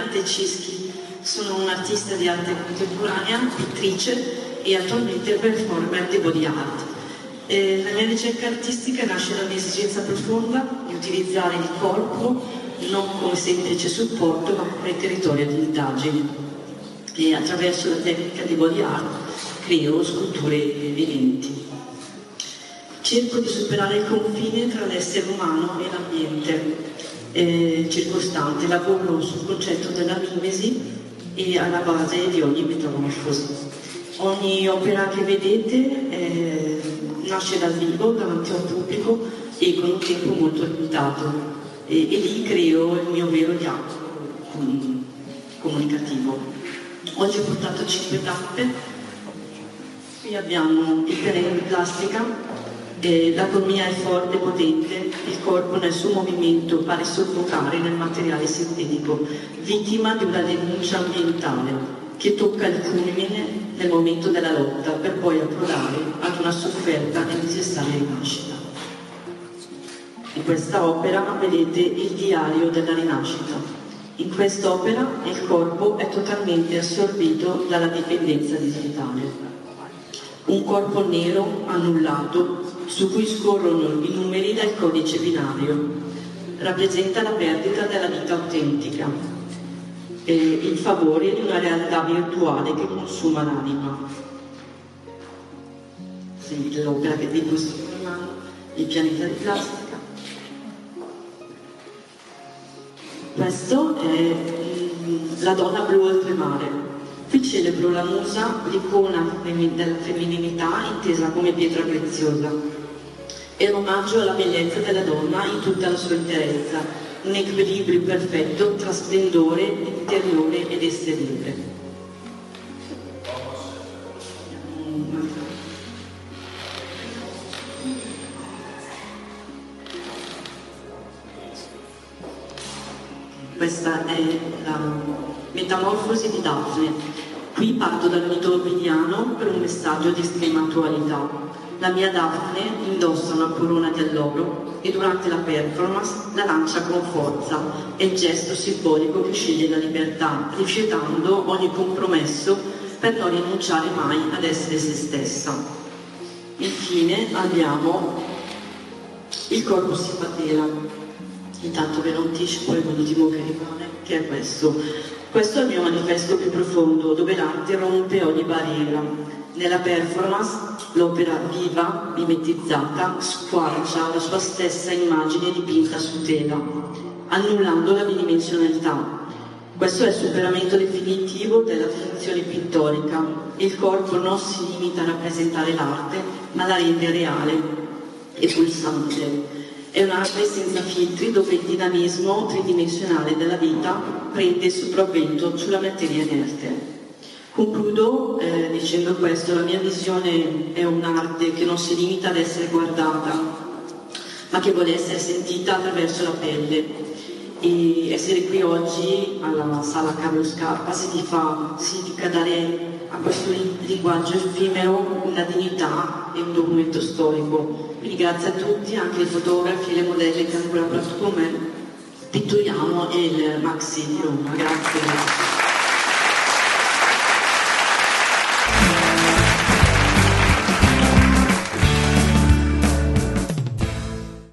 Dante Cischi. Sono un'artista di arte contemporanea, pittrice e attualmente performer di body art. La mia ricerca artistica nasce da un'esigenza profonda di utilizzare il corpo non come semplice supporto ma come territorio di indagine, e attraverso la tecnica di body art creo sculture viventi. Cerco di superare il confine tra l'essere umano e l'ambiente circostante, lavoro sul concetto della mimesi e alla base di ogni metamorfosi. Ogni opera che vedete nasce dal vivo, davanti a un pubblico e con un tempo molto limitato, e lì creo il mio vero dialogo comunicativo. Oggi ho portato 5 tappe. Qui abbiamo il terreno di plastica. L'atonia è forte e potente, il corpo nel suo movimento pare soffocare nel materiale sintetico, vittima di una denuncia ambientale che tocca il culmine nel momento della lotta per poi approdare ad una sofferta e necessaria rinascita. In questa opera vedete il diario della rinascita. In quest'opera il corpo è totalmente assorbito dalla dipendenza digitale. Un corpo nero, annullato, su cui scorrono i numeri del codice binario, rappresenta la perdita della vita autentica, in favore di una realtà virtuale che consuma l'anima. Seguite l'opera che vi sto parlando, il pianeta di plastica. Questo è la donna blu oltremare. Qui celebro la musa, l'icona della femminilità intesa come pietra preziosa. È un omaggio alla bellezza della donna in tutta la sua interezza, un equilibrio perfetto tra splendore interiore ed esteriore. Questa è la metamorfosi di Daphne. Qui parto dal mito ovidiano per un messaggio di estrema attualità. La mia Daphne indossa una corona di alloro e durante la performance la lancia con forza. È il gesto simbolico che sceglie la libertà, rifiutando ogni compromesso per non rinunciare mai ad essere se stessa. Infine abbiamo il corpo si patela. Intanto ve lo anticipo, è l'ultimo che rimane, che è questo. Questo è il mio manifesto più profondo, dove l'arte rompe ogni barriera. Nella performance, l'opera viva, mimetizzata, squarcia la sua stessa immagine dipinta su tela, annullando la bidimensionalità. Questo è il superamento definitivo della finzione pittorica. Il corpo non si limita a rappresentare l'arte, ma la rende reale e pulsante. È un'arte senza filtri dove il dinamismo tridimensionale della vita prende il sopravvento sulla materia inerte. Concludo dicendo questo: la mia visione è un'arte che non si limita ad essere guardata, ma che vuole essere sentita attraverso la pelle. E essere qui oggi alla Sala Carlo Scarpa significa dare a questo linguaggio effimero una dignità e un documento storico. Quindi grazie a tutti, anche ai fotografi e le modelle che hanno collaborato con me, Pittoriamo e il Maxi di Roma. Grazie.